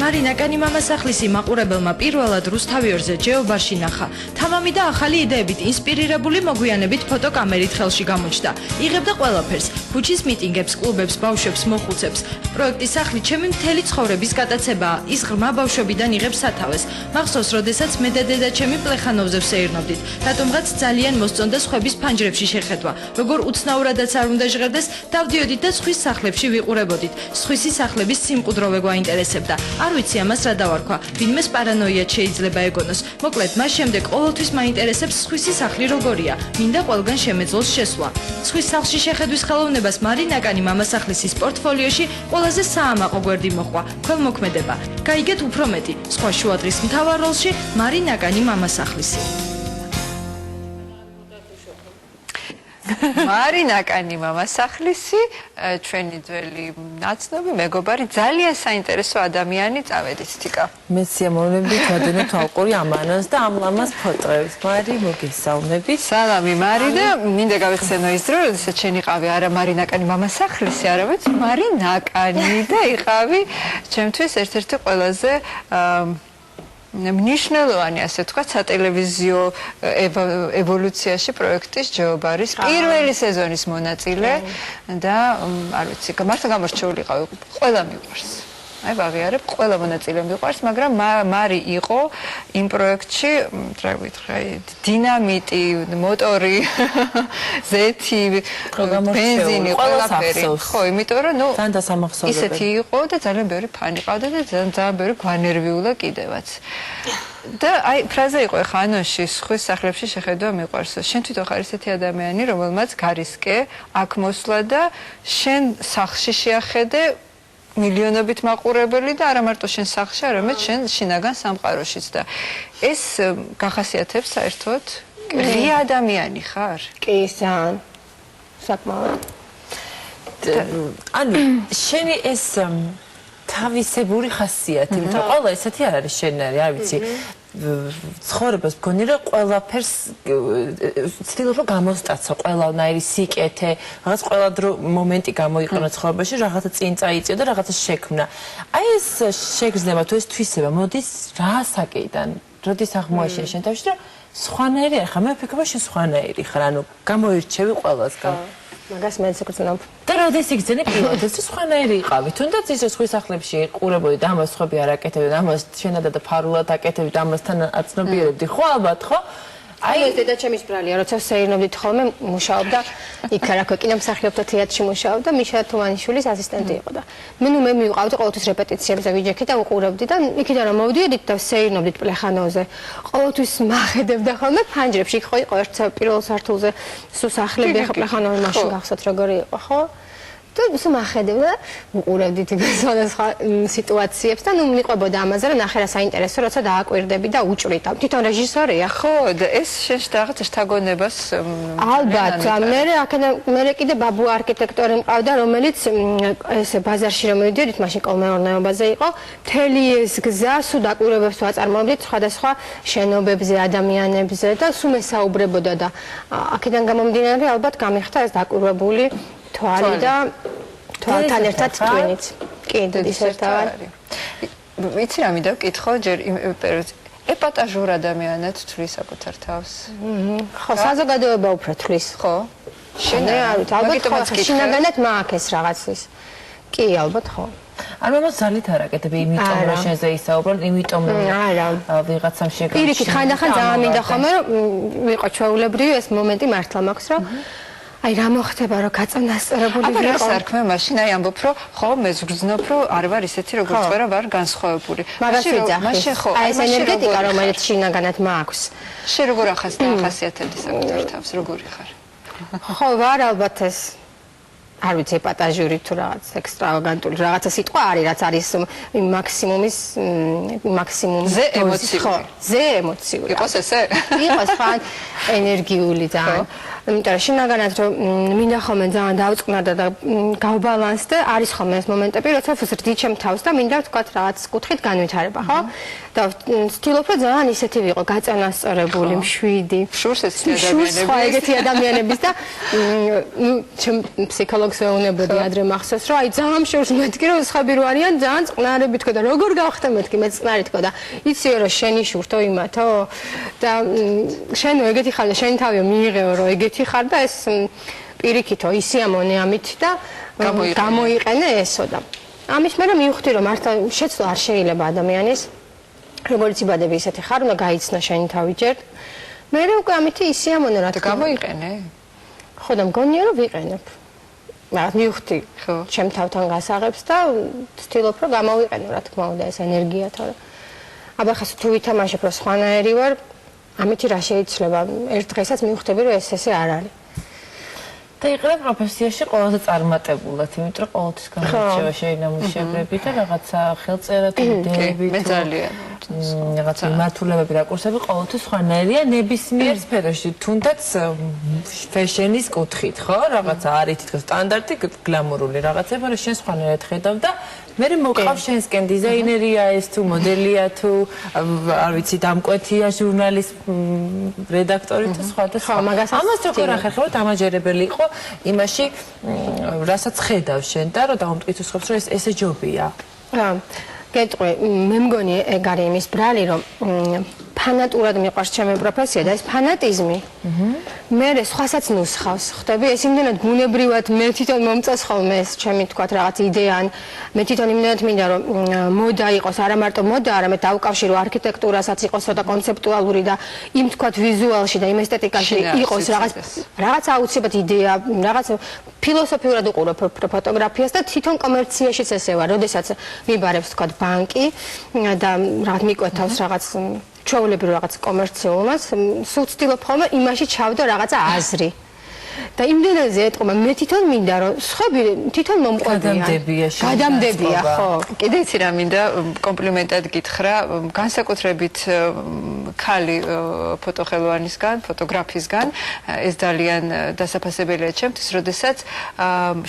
მარინა კანი მამასახლისი მაყურებელმა პირველად რუსთავიორზე ჯეობარში ნახა. თამამი და ახალი იდეებით ინსპირირებული მოგვიანებით ფოტოკამერით ხელში გამოჩნდა. იღებდა ყველაფერს: ქუჩის მიტინგებს, კლუბებს, ბავშვებს, მოხუცებს. პროექტის სახლი ჩემი მთელი ცხოვრების გატაცებაა. ის ღრმა ბავშვობიდან იღებს სათავეს. მახსოვს, როდესაც მე და დედაჩემი პლეხანოვზე ვსეირნობდით. რატომღაც ძალიან მოსწონდა სხვების ფანჯრებში შეხედვა. როგორ უცნაურადაც არ უნდა ჟღერდეს, დავდიოდით და სხვის სახლებში ვიყურებოდით. სხვისი სახლების სიმყუდროვე გვაინტერესებდა. არ ვიცი ამას რა დავარქვა, ვინმეს პარანოიად შეიძლება ეგონოს. მოკლედ, მას შემდეგ ყოველთვის მაინტერესებს სხვისი სახლი როგორია. მინდა ყველგან შემეძლოს შესვლა. სხვის სახლში შეხედვის ხელოვნებას მარინა კანი მამასახლისის პორტფოლიოში ყველაზე საამაყო გვერდი მოჰყვა. ქველმოქმედება. გაიგეთ უფრო მეტი. სხვა შუადღის მთავარ როლში მარინა კანი მამასახლისი. მარინა კანი მამასახლისი, ჩვენი ძველი ნაცნობი მეგობარი, ძალიან საინტერესო ადამიანი. წავედით თიკა. მე სიამოვნებით ვადენოთ ალყური ამანას და ამ ლამას ფოტოებს. მარი, მოგესალმებით. სალამი მარი და მინდა გავიხსენო ის დრო, როდესაც შენ იყავი არა მარინა კანი მამასახლისი, არამედ მარინა კანი და იყავი ჩემთვის ერთ-ერთი ყველაზე მნიშვნელოვანი, ასე ვთქვათ, სატელევიზიო ევოლუციაში პროექტის ჯეობარის პირველი სეზონის მონაწილე და არ ვიცი, მართლა გამორჩეულიყავი, ყველა მიყვარს. აი ვაღიარებ, ყველა მონაწილე მიყვარს, მაგრამ მარი იყო იმ პროექტში, რა ვიტყვი, დინამიტი, მოტორი, ზეთი, ბენზინი, ყველაფერი. ხო, იმიტომ რომ ნუ ისეთი იყო და ძალიან ბევრი ფანი ყავდა და ძალიან ბევრი გვანერვიულა კიდევაც. და აი ფრაზა იყო ხა ანონში სხვის სახლებში შეხედვა მიყვარს. შენ თვითონ ხარ ისეთი ადამიანი, რომელმაც გარისკე აქ მოსვლა და შენ სახლში შეახედე მილიონობით მაყურებელი და არა მარტო შენ სახლში, არამედ შენ შინაგან სამყაროშიც და ეს გახასიათებს საერთოდ ღია ადამიანი ხარ? კი, ძალიან საკმაოდ. ანუ შენი ეს თავისებური ხასიათი, იმიტომ რომ ყველა ესეთი არ არის შენარი, არ ვიცი. ცხოვრებას მგონი რომ ყველაფერს ცდილობ რომ გამოსტაცო, ყველანაირი სიკეთე, რაღაც ყველა დრო მომენტი გამოიყენა ცხოვრებაში, რაღაცა წინ წაიწიო და რაღაცა შექმნა. აი ეს შეგრძნება თუ ეს თვისება მოდის რა საკიდან? როდის აღმოაჩინე შენ თავში რომ სხვანაირი არ ხარ? მე ვფიქრობ შენ სხვანაირი ხარ, ანუ გამოირჩევი ყველასგან. მაგას მეც ვგრძნობ. და როდის იგრძენი პირველად ეს სხვანაირი იყავი? თუნდაც ის სხვის სახლებში ყურებოდი და ამას სხვები არ აკეთებდნენ, ამას შენადა და ფარულად აკეთებდი, ამასთან აცნობიერებდი, ხო ალბათ, ხო? აი ეს დედაჩემის ბრალია, როცა ვსეირნობდით ხოლმე, მუშაობდა იქ რა ქვია, მსახიობთა თეატრში მუშაობდა, მიშა თუმანიშვილის ასისტენტი იყო და მე მივყავდი ყოველთვის რეპეტიციებზე ვიჯექი და უყურებდი და იქიდან რომ მოვიდიოდით და ვსეირნობდით პლეხანოვზე, ყოველთვის მახედებდა ხოლმე ფანჯრებში, იქ ხო იყო ერთ პირველ სართულზე სულ სახლები, ახლა პლეხანოვი მაშინ გახსოვთ როგორი იყო, ხო? და ისე მახედებდა, უყურებდით სხვადასხვა სიტუაციებს და ნუ მიყვებოდა ამაზე, რომ ნახე რა საინტერესო, როცა დააკვირდები და უჭრიდა. თვითონ რეჟისორია, ხო, და ეს შენ რაღაცა შთაგონებას ალბათ, მე კიდე ბაბუ არქიტექტორი მყავდა, რომელიც ესე ბაზარში რომ მივიდიოდით, მაშინ კოლმეურნეობაზე იყო, მთელი ეს გზა სულ დაკვირვებებს ვაწარმოებდით სხვადასხვა შენობებზე, ადამიანებზე და სულ მესაუბრებოდა და აქედან გამომდინარე ალბათ გამიხდა ეს დაკვირვებული თვალი და თვალთან ერთად ტვინიც. კი, დედის ერთად. ვიცი რა მინდა ვკითხო, ჯერ იმ პერიოდში ეპატაჟურ ადამიანად თვლის საკუთარ თავს. ხო, საზოგადოება უფრო თვლის. ხო. შენ არ ვიცი, ალბათ შინაგანად მაქვს რაღაცის. კი, ალბათ ხო. არ მომას ძალით არ აკეთებ, იმიტომ რომ შენზე ისაუბრონ, იმიტომ რომ ვიღაცამ შეგა. პირიქით, ხანდახან ძალიან მინდა ხოლმე რომ ვიყო ჩვეულებრივი ეს მომენტი მართლა მაქვს, რომ აი რა მოხდება რომ გაწონასწორებული ვიყო. აბა რა სარქმე მაშინ აი ამბობ რომ ხო მე ვგრძნობ რომ არ ვარ ისეთი როგორც ვერა ვარ განსხვავებული. მაშინ ხო აი ეს ენერგეტიკა რომელიც შინაგანად მაქვს. შენ როგორ ახასიათებდი საკუთარ თავს, როგორი ხარ? ხო ვარ ალბათ ეს არ ვიცი ეპატაჟური თუ რაღაც ექსტრავაგანტული რაღაცა სიტყვა არის რაც არის მაქსიმუმზე ემოციური. ზე ემოციური. იყოს ესე? იყოს ხან ენერგიული ძალიან. იმიტომ რომ შინაგანად რომ მინდა ხოლმე ძალიან დავწყნარდა და გავბალანსდე, არის ხოლმე ეს მომენტები, როცა ვზრდით ჩემ თავს და მინდა ვთქვა რაღაც კუთხით განვითარება, ხო? და ვცდილობ რომ ძალიან ისეთი ვიყო, გაწანასწორებული, მშვიდი. შურს ეგეთი ადამიანების და ჩემ ფსიქოლოგს ვეუბნებოდი ადრე მახსოვს, რომ აი ძალიან შურს მეთქი რომ სხვები რო არიან, ძალიან წყნარები თქო და როგორ გავხდე მეთქი, მე წყნარი თქო და იციო რომ შენი შურთო იმათო და შენო ეგეთი ხარ და შენი თავიო მიიღეო რომ ეგეთი ხარ და ეს პირიქითო ისიამონე ამით და გამოიყენე ესო და ამის მერე მივხვდი რომ მართლა შეცვლა არ შეიძლება ადამიანის როგორც იბადები ისეთი ხარ უნდა გაიცნო შენი თავი ჯერ მე უკვე ამით ისიამონე რა თქმა უნდა გამოიყენე ხო და მგონია რომ ვიყენებ მაგრამ მივხვდი ჩემ თავთან გასაღებს და ვცდილობ რომ გამოვიყენო რა თქმა უნდა ეს ენერგია თორე აბა ხას თუ ვითამაშებ რომ სხვანაირი ვარ ამით რა შეიძლება ერთ დღესაც მივხვდები რომ ესე არ არის და იყრა პროფესიაში ყველაზე წარმატებულად, იმიტომ რომ ყოველთვის გამოირჩევა შეინამუშევრები და რაღაცა ხელწერა თუ იდეები მე ძალიან რაღაცა მიმართულებები რაკურსები ყოველთვის სხვანაირია ნებისმიერ სფეროში, თუნდაც ფეშენის კუთხით, ხო? რაღაცა არის თითქოს სტანდარტი, გლამურული რაღაცა, მაგრამ შენ სხვანაირად ხედავ და მე მოყავ შენსკენ დიზაინერია ეს თუ მოდელია თუ არ ვიცი დამკვეთია ჟურნალის რედაქტორი თუ სხვა და სხვა. ამას როგორ ახერხებთ ამაჯერებელი იყო იმაში რასაც ხედავ შენ და რომ დაუმტკიცოს რომ ესე ჯობია. გეტყვი მე მგონი ეგ არის იმის ბრალი რომ ფანატურად მიყვარს ჩემი პროფესია და ეს ფანატიზმი მე სხვასაც ნუსხავს ხვდები ეს იმდენად ბუნებრივად მე თვითონ მომწონს ხოლმე ეს ჩემი თქვათ რაღაც იდეა ან მე თვითონ იმდენად მინდა რომ მოდა იყოს არა მარტო მოდა არამედ დავკავშირო არქიტექტურასაც იყოს ცოტა კონცეპტუალური და იმ თქვათ ვიზუალში და იმ ესთეტიკაში იყოს რაღაც აუცილებლად იდეა რაღაც ფილოსოფიურად უყურებ ფოტოგრაფიას და თვითონ კომერციაშიც ესე ვარ როდესაც მიბარებს თქვათ ბანკი და რაღაც მიკვეთავს რაღაც ჩვეულებრივ რაღაც კომერციულობას, სულ ვცდილობ ხოლმე იმაში ჩავდო რაღაცა აზრი. და იმდენაზე ეტყობა მე თვითონ მინდა რომ სხვები თვითონ მომყვებიან. გადამდებია, ხო. კიდე იცი რა მინდა კომპლიმენტად გითხრა, განსაკუთრებით ქალი ფოტოხელოვანისგან, ფოტოგრაფისგან, ეს ძალიან დასაფასებელია ჩემთვის, როდესაც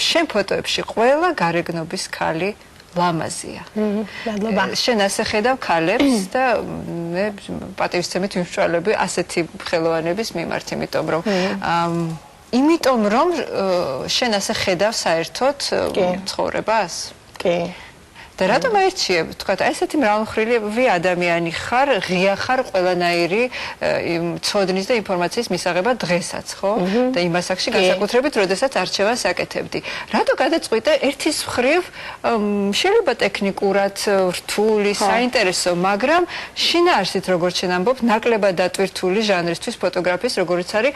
შენ ფოტოებში ყველა გარეგნობის ქალი ლამაზია. შენ ასე ხედავ ქალებს და მე პატივისცემით ვიმსჯვალები ასეთი ხელოვანების მიმართ, იმიტომ რომ შენ ასე ხედავ საერთოდ ცხოვრებას? კი. და რატომ აირჩიებ, თქვათ, ესეთი მრავალმხრივი ადამიანი ხარ, ღია ხარ ყველანაირი ცოდნის და ინფორმაციის მისაღებად დღესაც, ხო? და იმ ასაკში განსაკუთრებით, როდესაც არჩევას აკეთებდი. რატო გადაწყვიტე ერთის მხრივ შეიძლება ტექნიკურად რთული, საინტერესო, მაგრამ შინაარსით როგორც შენ ამბობ, ნაკლებად დატვირთული ჟანრისთვის ფოტოგრაფიის, როგორც არის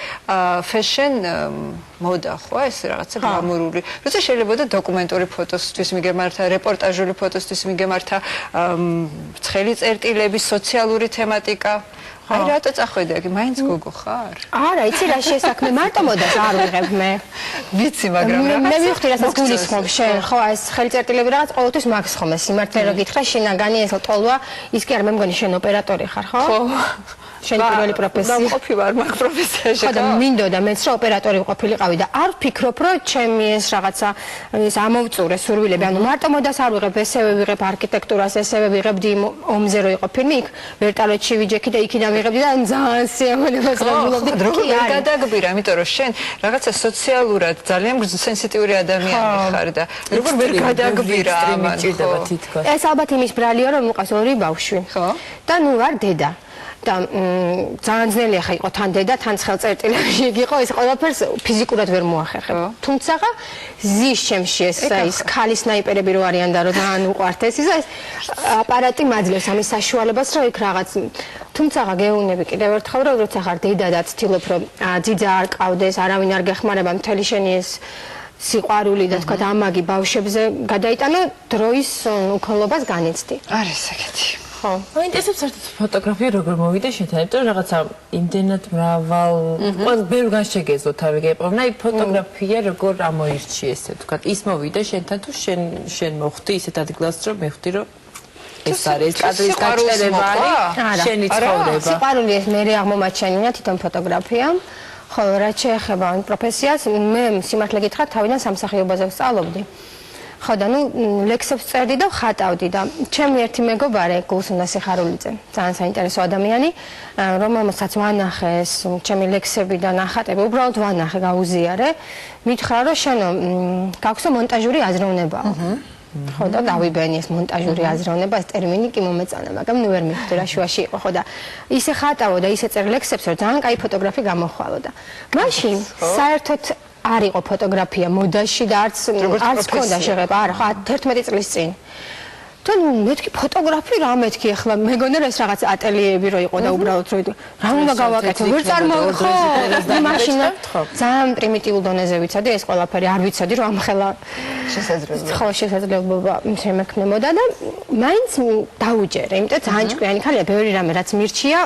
fashion მოდა, ხო, ეს რაღაცა გლამურული. როცა შეიძლება და დოკუმენტური ფოტოსთვის მიგემართა, რეპორტაჟული ფოტოსთვის მიგემართა, ცხელი წერტილები, სოციალური თემატიკა. აი რატო წახვედი აქ? მაინც გოგო ხარ? არა, იცი რა შესაქმე, მარტო მოდას არ ვიღებ მე. ვიცი, მაგრამ მე მივხვდი რასაც გულისხმობ შენ, ხო, ეს ხელი წერტილები რაღაც ყოველთვის მაგს ხომ ეს სიმართლე რო გითხრა, შინაგანი ეს ტოლვა, ის კი არ მე მგონი შენ ოპერატორი ხარ, ხო? ხო. შენ პირველი პროფესია. დავყოფი ვარ მაგ პროფესიაში. ხო და მინდოდა მეც რომ ოპერატორი ყოფილიყავი და არ ვფიქრობ რომ ჩემი ეს რაღაცა ეს ამოვწურე სურვილები, ანუ მარტო მოდას არ ვიღებ, ესევე ვიღებ არქიტექტურას, ესევე ვიღებდი ომზე რო იყო ფილმი, იქ ვერტალეთში ვიჯექი და იქიდან ვიღებდი და ძალიან სიამოვნებას ღებულობდი. როგორ გადაგბირა, იმიტომ რომ შენ რაღაცა სოციალურად ძალიან სენსიტიური ადამიანი ხარ და როგორ ვერ გადაგბირა ამან. ეს ალბათ იმის ბრალია რომ მოყავს ორი ბავშვი. ხო. და ნუ ვარ დედა. და ძალიან ძნელია ხა იყო თან დედა, თან ხელწერტილებში იყო, ეს ყველაფერს ფიზიკურად ვერ მოახერხებ. თუმცა ზის ჩემში ეს ქალი სნაიპერები რო არიან და რო ძალიან უყვართ ეს აპარატი მაძლევს ამის საშუალებას, რომ იქ რაღაც თუმცა გეუბნები კიდევ ერთხელ რომ როცა ხარ დედა და ცდილობ რომ ძიძა არ ყავდეს, არავინ არ გეხმარება, მთელი შენი ეს სიყვარული და თქვა ამაგი ბავშვებზე გადაიტანო, დროის უქონლობას განიცდი. არის ეგეთი. მაინტერესებს საერთოდ ფოტოგრაფია როგორ მოვიდა შენთან, იმიტომ რომ რაღაცა იმდენად მრავალ ბევრგან შეგეძლოთ არ ვიგეპოვნა, აი ფოტოგრაფია როგორ ამოირჩი ესე თქვა, ის მოვიდა შენთან თუ შენ მოხვდი ისეთ ადგილას რომ მივხვდი რომ ეს არის კადრის გაჩერება არის შენი ცხოვრება. სიყვარული ეს მე აღმომაჩენინა თვითონ ფოტოგრაფიამ. ხო, რაც შეეხება ამ პროფესიას, მე სიმართლე გითხრათ, თავიდან სამსახიობაზე ვსწავლობდი. ხო და ლექსებს წერდი და ხატავდი და ჩემი ერთი მეგობარი გულსუნა სიხარულიძე, ძალიან საინტერესო ადამიანი, რომელსაც ვანახეს ჩემი ლექსები და ნახატები, უბრალოდ ვანახე, გაუზიარე, მითხრა რომ შენო გაქვსო მონტაჟური აზროვნებაო. ხო და დავიბენი ეს მონტაჟური აზროვნება, ეს ტერმინი კი მომეწონა, მაგრამ ნუ ვერ მივხვდი რა შუაში იყო, ხო და ისე ხატავო და ისე წერ ლექსებს, რომ ძალიან კაი ფოტოგრაფი გამოხვალო და მაშინ საერთოდ არ იყო ფოტოგრაფია მოდაში და არც ჰქონდა შეღება, არა, ხო 11 წლის წინ. და მეთქი ფოტოგრაფი რა მეთქი ახლა მეგონა რომ ეს რაღაც ატელიეები რო იყო და უბრალოდ რო რა უნდა გავაკეთო ვერ წარმოვიხო მაშინ ძალიან პრიმიტიულ დონეზე ვიცოდი ეს ყველაფერი არ ვიცოდი რომ ამხელა შესაძლებლობა ხო შესაძლებლობა შემექმნებოდა და მაინც დაუჯერე იმიტომ ძალიან ჭკვიანი ხალხია ბევრი რამე რაც მირჩია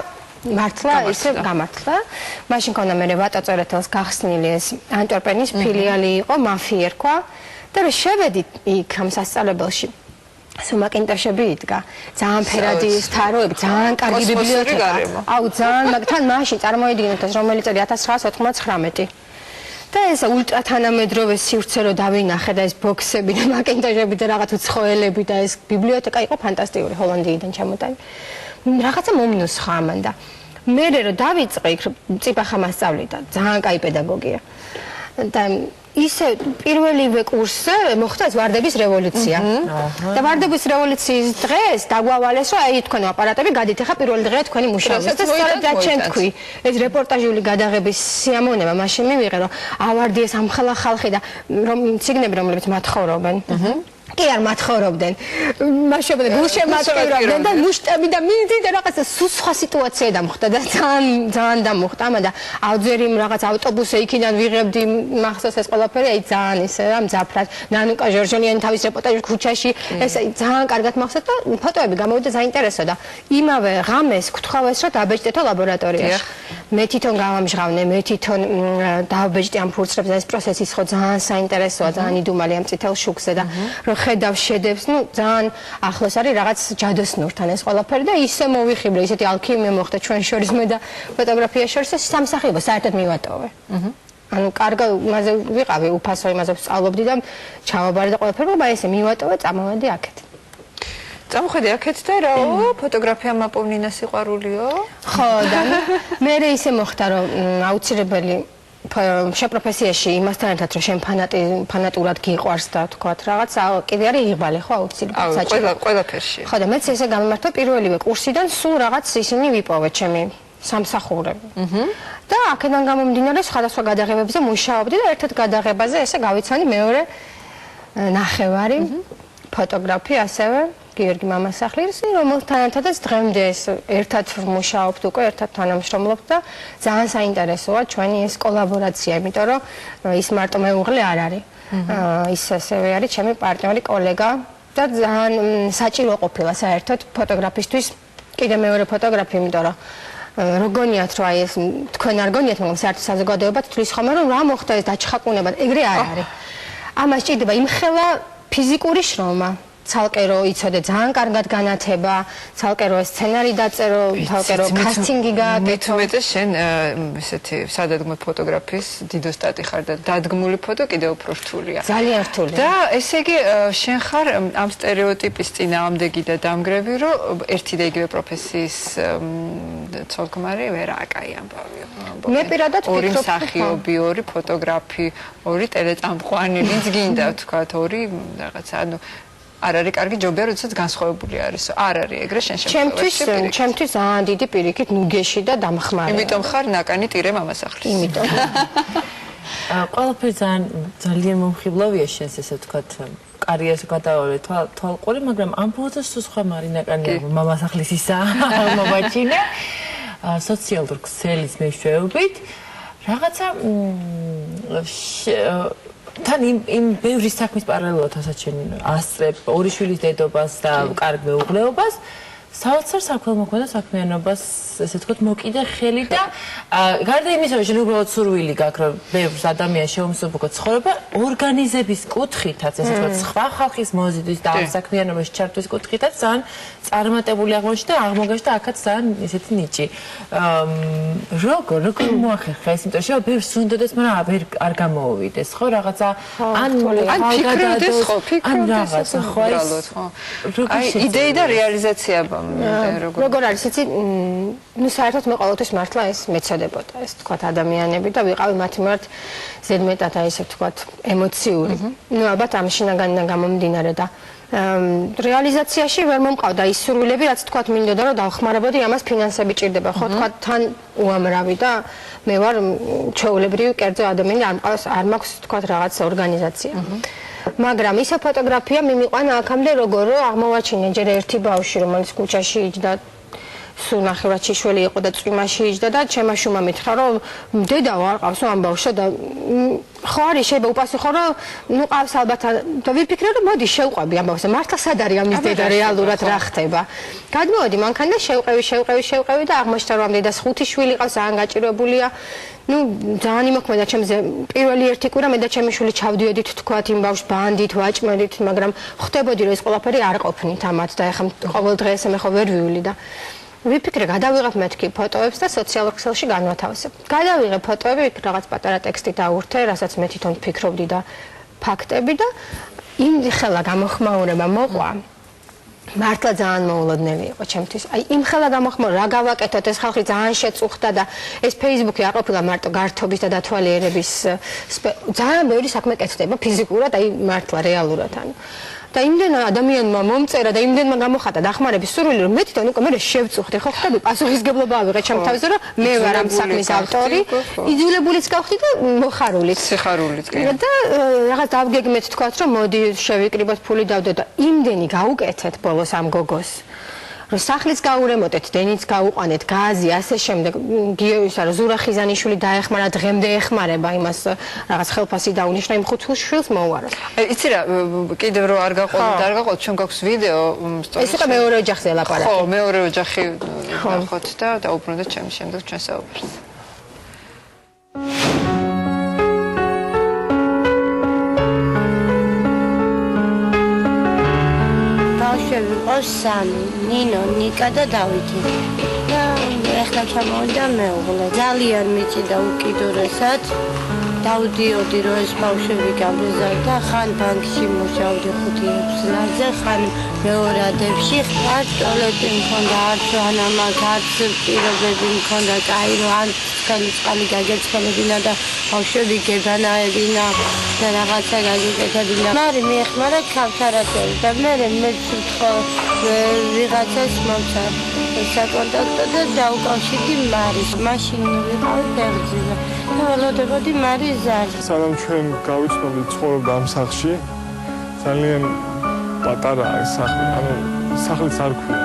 მართლა ისე გამართლა მაშინ ქონდა მე ვატო წერეთელს გახსნილი ეს ანტვერპენის ფილიალი იყო მაფი ერქვა და რომ შევედით იქ ამ სასწავლებელში სუმაკინტაშები იდგა ძალიან ფერადი თაროები ძალიან კარგი ბიბლიოთეკა აუ ძალიან თან მაშინ წარმოიდგინეთ რომელი წელი 1999 და ეს ულტრათანამედროვე სივრცე რო დავინახე და ეს ბოქსები და მაკინტაშები და რაღაც უცხოელები და ეს ბიბლიოთეკა იყო ფანტასტიკური ჰოლანდიიდან ჩამოტანი რაღაცა მომნუსხა ამან და მე რო დავიწყე იქ წიფახა მასწავლი და ძალიან კაი პედაგოგია და ისე პირველივე კურსზე მოხდა ეს ვარდების რევოლუცია. და ვარდების რევოლუციის დღეს დაგვავალეს, რომ აი თქვენ აპარატები გადით ახლა პირველი დღეა თქვენი მუშაობა. და სწორედ რა ჩემ თქვი, ეს რეპორტაჟული გადაღების სიამოვნება მაშინ მივიღე, რომ ავარდიეს ამხელა ხალხი და რომ ციგნები რომლებიც მათხოვრობენ. კი არ მათხოვრობდნენ. მაშინ გულშემატკივრობდნენ და მუშტები და მიდით და რაღაცა სხვა სიტუაცია დამხდა და ძალიან დამუხტა ამა და ავძერი რაღაც ავტობუსზე იქიდან ვიღებდი მახსოვს ეს ყველაფერი აი ძალიან ისე რა მძაფრად ნანუკა ჟორჟონიანი თავის რეპორტაჟი ქუჩაში ეს ძალიან კარგად მახსოვს და ფოტოები გამოვიდა საინტერესო და იმავე ღამეს გთხოვეს რომ დაბეჭდეთო ლაბორატორიაში მე თვითონ გავამჟღავნე მე თვითონ დავბეჭდი ამ ფურცლებს და ეს პროცესი ხო ძალიან საინტერესოა ძალიან იდუმალი ამ წითელ შუქზე და ხედავ შედებს, ну, ძალიან ახლოს არის რაღაც ჯადოსნურთან ეს ყველაფერი და ისე მოვიხიბლე, ისეთი ალქიმია მოხდა ჩვენ შორის მე და ფოტოგრაფია შორის ეს სამსახიობო საერთოდ მივატოვე. ანუ კარგა იმაზე ვიყავი, უფასო იმაზე ვსწავლობდი და ჩავაბარე და ყველაფერი, მაგრამ ესე მივატოვე, წამოვედი აქეთ. წამოხედი აქეთ და რაო, ფოტოგრაფია მაპოვნინა სიყვარულიო? ხო, და მე ისე მოხდა რომ აუცილებელი შეპროფესიაში იმასთან ერთად რომ შენ ფანატურად გიყვარს და თქვათ რაღაც კიდე არის იღბალი ხო აუცილებლად საჭირო ყველაფერში ხო და მეც ესე გამიმართვა პირველივე კურსიდან სულ რაღაც ისინი ვიპოვე ჩემი სამსახურები და აქედან გამომდინარე სხვადასხვა გადაღებებზე მუშაობდი და ერთ-ერთ გადაღებაზე ესე გავიცანი მეორე ნახევარი ფოტოგრაფი ასევე გიორგი მამასახლის, რომელთან ერთადაც დღემდე ერთად ვმუშაობთ უკვე, ერთად თანამშრომლობთ და ძალიან საინტერესოა ჩვენი ეს კოლაბორაცია, იმიტომ რომ ის მარტო მეუღლე არ არის. ის ასევე არის ჩემი პარტნიორი, კოლეგა და ძალიან საჭირო ყოფილა საერთოდ ფოტოგრაფისტვის კიდე მეორე ფოტოგრაფი, იმიტომ რომ როგონიათ რომ აი ეს თქვენ არ გონიათ, მაგრამ საერთოდ საზოგადოება თვლის ხოლმე რომ რა მოხდა ეს დაჩხაკუნება, ეგრე არ არის. ამას ჭირდება იმხელა ფიზიკური შრომა. ცალკე რო იცოდე ძალიან კარგად განათება, ცალკე რო სცენარი დაწერო, ცალკე რო კასტინგი გააკეთო. მე შენ ესეთი სადადგმო ფოტოგრაფის დიდოსტატი ხარ და დადგმული ფოტო კიდევ უფრო რთულია. ძალიან რთულია. და ესე იგი შენ ხარ ამ სტერეოტიპის წინააღმდეგი და დამგრევი, რომ ერთი და იგივე პროფესიის ცოლ-ქმარი ვერ აკაი ამბავი. მე პირადად ვფიქრობ, ორი მსახიობი, ორი ფოტოგრაფი, ორი ტელეწამყვანი, ვინც გინდა ვთქვათ, ორი რაღაცა, ანუ არ არის კარგი ჯობია, როდესაც განსხვავებული არის. არ არის ეგრე შენ შემთხვევაში. ჩემთვის ძალიან დიდი პირიქით ნუგეში და დამხმარე. იმიტომ ხარ ნაკანი ტირე მამასახლის. იმიტომ. ყველაფერი ძალიან მომხიბლავია შენს ესე ვთქვათ კარიერას გადავალე თვალყური, მაგრამ ამ ფოტოს თუ სხვა მარინაკანი მამასახლის ისა მოვაჩინე. სოციალურ ქსელის მეშვეობით რაღაცა თან იმ ბევრი საქმის პარალელურად ასაც შენ ასწრებ ორი შვილის დედობას და კარგ მეუღლეობას საოცარ საქველმოქმედო საქმიანობას ესე ვთქვათ მოკიდე ხელი და გარდა იმისა რომ უბრალოდ სურვილი გაქვს რომ ბევრ ადამიანს შეუმსუბუქო ცხოვრება ორგანიზების კუთხითაც ესე ვთქვათ სხვა ხალხის მოზიდვის და ამ საქმიანობაში ჩართვის კუთხითაც ძალიან წარმატებული აღმოჩნდა და აღმოგაჩნდა აქაც ძალიან ესეთი ნიჭი როგორ მოახერხა ეს იმიტომ რომ ბევრს უნდადეს მაგრამ არ გამოუვიდეს ხო რაღაცა ან ფიქრობდეს ხო ან რაღაცა ხო აი იდეი და რეალიზაცია როგორ არის იცი ну საერთოდ მე ყოველთვის მართლა ეს მეცოდებოდა ეს თქვათ ადამიანები და ვიყავი მათი მიმართ ზედმეტად აი ესე ვთქვათ ემოციური ну ალბათ ამ შინაგანიდან გამომდინარე და რეალიზაციაში ვერ მომყავდა ის სურვილები რაც თქვათ მინდოდა რომ დავხმარებოდი ამას ფინანსები ჭირდება ხო თქვათ თან უამრავი და მე ვარ ჩვეულებრივი კერძო ადამიანი არ მაქვს თქვათ რაღაც ორგანიზაცია მაგრამ ისე ფოტოგრაფია მიმიყვანა აქამდე როგორ რომ აღმოვაჩინე ჯერ ერთი ბავშვი რომელიც ქუჩაში იჯდა სულ ნახევრად შიშველი იყო და წვიმაში იჯდა და ჩემმა შუმა მითხრა რომ დედა არ ყავს ამ ბავშვს და ხო არის შეიძლება უპასუხო რომ ნუ ყავს ალბათ და ვიფიქრე რომ მოდი შევყვები ამ ბავშვს მართლა სად არის ამის დედა რეალურად რა ხდება გადმოვედი მანქანა და შევყევი და აღმოჩნდა რომ ამ დედას 5 შვილი ყავს ძალიან გაჭირებულია ну ძალიან იმოქმედა ჩემზე პირველი ერთი კვირა მე და ჩემი შვილი ჩავდიოდით თქვათ იმ ბავშვს ბანდით ვაჭმედით მაგრამ ხვდებოდი რომ ეს ყველაფერი არ ყოფნით ამათ და ეხლა ყოველ დღეს მე ხო ვერ ვივლი და ვიფიქრე გადავიღებ მეთქი ფოტოებს და სოციალურ ქსელში განვათავსებ. გადავიღე ფოტოები, რაღაც პატარა ტექსტი დავურთე, რასაც მე თვითონ ვფიქრობდი და ფაქტები და იმ ხელა გამოხმაურება მოყვა. მართლა ძალიან მოულოდნელი იყო ჩემთვის. აი იმ ხელა გამოხმაურება რა გავაკეთოთ ეს ხალხი ძალიან შეწუხდა და ეს Facebook-ი არ ყოფილა მარტო გართობის და დათვალიერების ძალიან ბევრი საქმე კეთდება ფიზიკურად, აი მართლა რეალურად ანუ და იმდენ ადამიანმა მომწერა და იმდენმა გამოხატა დახმარების სურვილი რომ მე თვითონ უკვე მე შევწუხდი ხო ხტები პასუხისგებლობა ავიღე ჩემ თავზე რომ მე ვარ ამ საქმის ავტორი იძულებულიც გავხდი და მოხარულიც სიხარულიც კი და რაღაც დავგეგმეთ თქვათ რომ მოდი შევიკრიბოთ ფული დავდო და იმდენი გაუკეთეთ ბოლოს ამ გოგოს რომ სახლიც გაურემონტეთ, დენიც გაუყანეთ, გაზი, ასე შემდეგ. გიოისა რომ ზურა ხიზანიშვილი დაეხმარა, დღემდე ეხმარება იმას რაღაც ხელფასი დაუნიშნა იმ 5 შვილს მოუაროს. იცი რა, კიდევ რო არ გაყოლთ, ჩვენ გვაქვს ვიდეო სწორედ. ეს იყო მეორე ოჯახზე ლაპარაკი. ხო, მეორე ოჯახი ნახოთ და დაუბრუნდეთ ჩემს შემდეგ ჩვენ საუბარს. ვიყავს სამი, ნინო, ნიკა და დავითი. და ეხლა ჩამოვიდა მეუღლე. ძალიან მიჭირდა უკიდურესად. დავდიოდი რომ ეს ბავშვები გამიზარდა, ხან ბანკში მუშაობდი 5 წელზე, ხან მეორადებში, არც ტუალეტი მქონდა, არც ვანა, არც პირობები მქონდა, კაი რომ არ წყალი გაგეცხელებინა და ბავშვები გებანაებინა და რაღაცა გაგიკეთებინა. მარი მიეხმარა ქავთარათები და მე ვთქო ვიღაცას მომცა საკონტაქტო და დაუკავშირდი მარის. მაშინ ვიყავი ფეხზე. ველოდებოდი მარის ზარს. სანამ ჩვენ გავიცნობდი ცხოვრობდა ამ სახლში, ძალიან პატარაა ეს სახლი, ანუ სახლიც არ ქვია.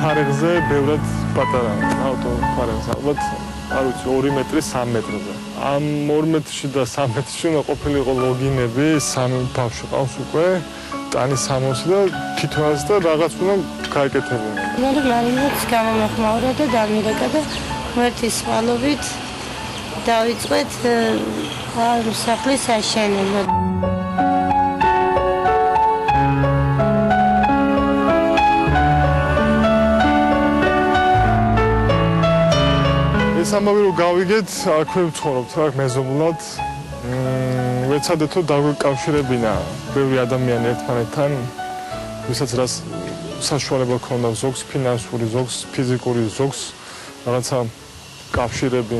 ფარეხზე ბევრად პატარაა, ავტო ფარეხზე, ალბათ არ ვიცი 2 მეტრი 3 მეტრზე. ამ 2 მეტრში და 3 მეტრში უნდა ყოფილიყო ლოგინები, 3 ბავშვი ყავს უკვე, ტანი 60 და თითოეულს და რაღაც უნდა გაეკეთებინა. მე მარინაც გამომეხმაურა და დამირეკა და ღმერთის წყალობით დავიწყეთ ამ სახლის აშენება. ეს ამბავი რომ გავიგეთ, აქვე ვცხოვრობთ, აქ მეზობლად. ვეცადეთ რომ დაგვეკავშირებინა ბევრი ადამიანი ერთმანეთთან, ვისაც რაც საშუალება ქონდა, ზოგს ფინანსური, ზოგს ფიზიკური, ზოგს რაღაცა კავშირები.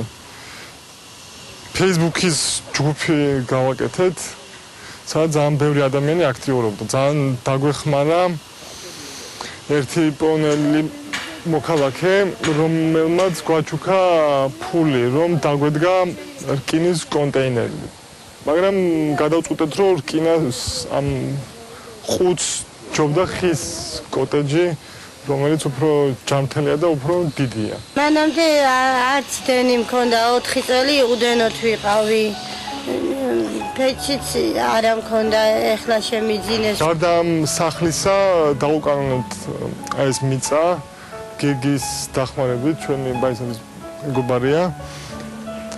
Facebook-ის ჯგუფი გავაკეთეთ, სადაც ძალიან ბევრი ადამიანი აქტიურობდა. ძალიან დაგვეხმარა ერთი პონელი მოქალაქე, რომელმაც გვაჩუქა ფული, რომ დაგვედგა რკინის კონტეინერი. მაგრამ გადავწყვიტეთ, რომ რკინას ამ ხუთს ჯობდა ხის კოტეჯი, რომელიც უფრო ჯანმრთელია და უფრო დიდია. მანამდე არც დენი მქონდა 4 წელი უდენოთ ვიყავი. ფეჩიც არ მქონდა, ეხლა შემიძინეს. გარდა სახლისა დაუკანონებთ ეს მიწა გეგის დახმარებით ჩვენი ბაისების მეგობარია.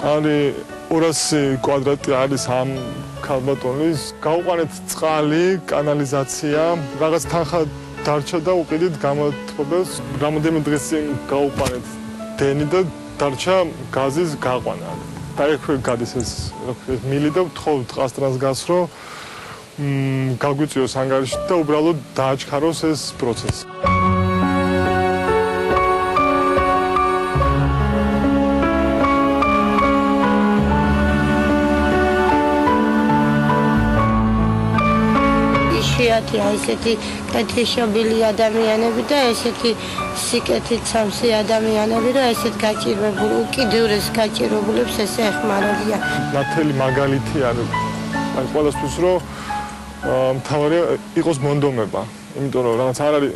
არის 200 კვადრატი არის ამ ქალბატონის. გაუყანეთ წყალი, კანალიზაცია, რაღაც თანხა დარჩა და უყიდით გამოთქვამებს. რამოდენიმე დღეს წინ გაუყანეთ დენი და დარჩა გაზის გაყვანა. დაექვე გადის ეს მილი და ვთხოვთ ყასტრანს გასრო, გაგვიწიოს ანგარიში და უბრალოდ დააჩქაროს ეს პროცესი. ესეთი კეთილშობილი ადამიანები და ესეთი სიკეთით სამსი ადამიანები და ესეთ გაჭირვებული უკიდურეს გაჭირვებულებს ესე ეხმარებიან. ნათელი მაგალითი არის აი ყველასთვის რომ მთავარია იყოს მონდომება, იმიტომ რომ რაღაც არ არის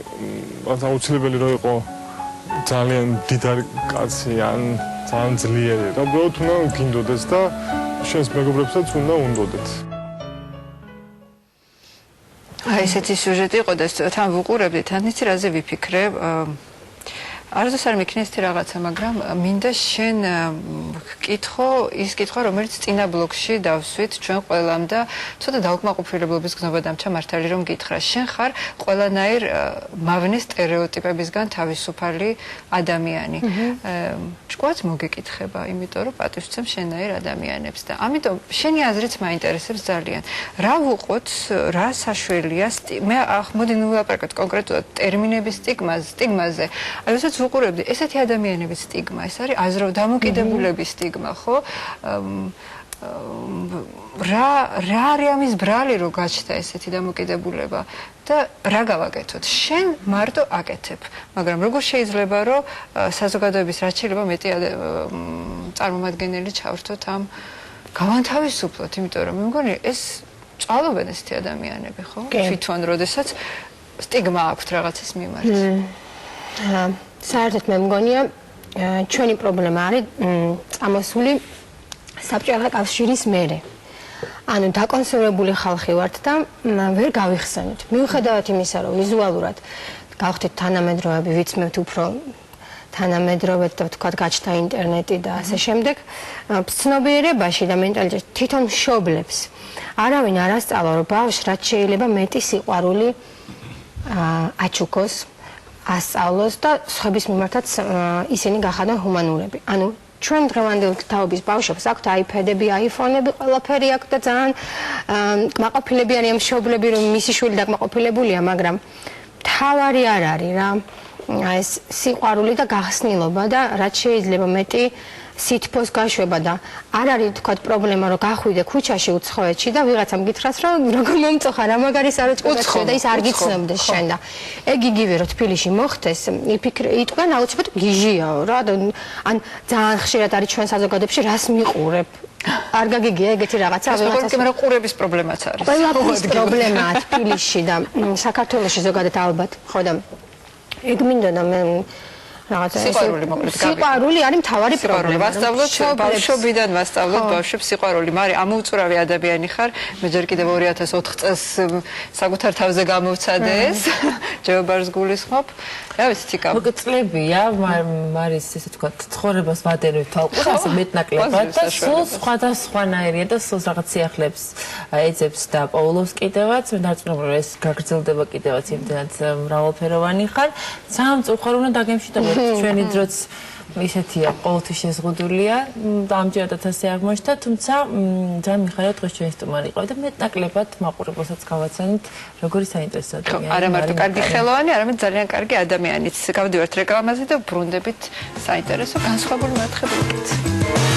რაღაც აუცილებელი რომ იყო ძალიან დიდარი კაცი ან ძალიან ძლიერი. უბრალოდ უნდა გინდოდეს და შენს მეგობრებსაც უნდა უნდოდეთ. ესეთი სიუჟეტი იყო და თან ვუყურებდი, თან იცი რაზე ვიფიქრე? არასდროს არ მექნა ესეთი რაღაცა, მაგრამ მინდა შენ გკითხო, ის კითხვა, რომელიც წინა ბლოგში დავსვით ჩვენ ყველამ და ცოტა დაუკმაყოფილებლობის გზნობა დამჩა მართალი რომ გითხრა. შენ ხარ ყველანაირ მავნე სტერეოტიპებისგან თავისუფალი ადამიანი. ჭკუაც მოგეკითხება, იმიტომ რომ პატივსცემ შენაირ ადამიანებს და ამიტომ შენი აზრიც მაინტერესებს ძალიან. რა ვუყოთ, რა საშუალია? მე მოდი ნუ ვილაპარაკოთ კონკრეტულად ტერმინების სტიგმაზე. აი ვისაც ვუყურებდი, ესეთი ადამიანების სტიგმა, ეს არის აზროვ დამოკიდებულების სტიგმა, ხო? რა არის ამის ბრალი, რომ გაჩნდა ესეთი დამოკიდებულება და რა გავაკეთოთ? შენ მარტო აკეთებ, მაგრამ როგორ შეიძლება, რომ საზოგადოების რაც შეიძლება მეტი წარმომადგენელი ჩავრთოთ ამ გავანთავისუფლოთ, იმიტომ რომ მე მგონი ეს წვალობენ ესეთი ადამიანები, ხო? თვითონ როდესაც სტიგმა აქვთ რაღაცის მიმართ. საერთოდ მე მგონია ჩვენი პრობლემა არის წამოსული საბჭოთა კავშირის მერე. ანუ დაკონსერვებული ხალხი ვართ და ვერ გავიხსენოთ. მიუხედავად იმისა, რომ ვიზუალურად გავხდით თანამედროვეები, ვიცმევთ უფრო თანამედროვედ და ვთქვათ გაჩნდა ინტერნეტი და ასე შემდეგ, ცნობიერებაში და მენტალიტეტში თვითონ მშობლებს არავინ არ ასწავლა, რომ ბავშვს რაც შეიძლება მეტი სიყვარული აჩუქოს, ასწავლოს და სხვების მიმართაც ისინი გახადონ ჰუმანურები. ანუ ჩვენ დღევანდელ თაობის ბავშვებს აქვთ iPad-ები, iPhone-ები, ყველაფერი აქვთ და ძალიან კმაყოფილები არიან მშობლები, რომ მისი შვილი დაკმაყოფილებულია, მაგრამ თავარი არ არის რა. ეს სიყვარული და გახსნილობა და რაც შეიძლება მეტი სითბოს გაშვება და არ არის თქვათ პრობლემა რომ გახვიდე ქუჩაში უცხოეთში და ვიღაცამ გითხრას რომ როგორ მომწოხა რა მაგარი საროჭკო და ის არ გიცნობდეს შენ და ეგ იგივე რომ თბილისში მოხდეს იტყვიან აუცილებლად გიჟიაო რა ან ძალიან ხშირად არის ჩვენ საზოგადოებაში რას მიყურებ არ გაგიგია ეგეთი რაღაცა ვიღაცას მაგრამ ყურების პრობლემაც არის ყველაფრის პრობლემაა თბილისში და საქართველოში ზოგადად ალბათ ხო და ეგ მინდოდა მე რაღაცა სიყვარული არის მთავარი პრობლემა. ვასწავლოთ ბავშვობიდან ვასწავლოთ ბავშვებს სიყვარული, მაგრამ ამოუწურავი ადამიანი ხარ, მე ჯერ კიდევ 2004 წელს საკუთარ თავზე გამოვცადე ეს, ჯეობარს გულისხმობ. რა ვიცი, ციკა. მოგწლებია, მარის ესე თქვა, ცხოვრებას ვადენებ თვალყურს, ასე მეტნაკლებად და სულ სხვადასხვანაირია და სულ რაღაც სიახლეებს ეძებს და პოულობს კიდევაც, მე დარწმუნებული რომ ეს გაგრძელდება კიდევაც იმდენად მრავალფეროვანი ხარ. ძალიან მწუხარ უნდა დაგემშვიდობოთ ჩვენი დროც ისეთია, ყოველთვის შეზღუდულია და ამჯერადაც ასე აღმოჩნდა, თუმცა ძალიან მიხარია დღეს ჩვენი სტუმარი იყო და მეტნაკლებად მაყურებელსაც გავაცანით, როგორი საინტერესო ადამიანია. არა მარტო კარგი ხელოვანი, არამედ ძალიან კარგი ადამიანიც. გავდივართ რეკლამაზე და ბრუნდებით საინტერესო განსხვავებული მეთახედებით.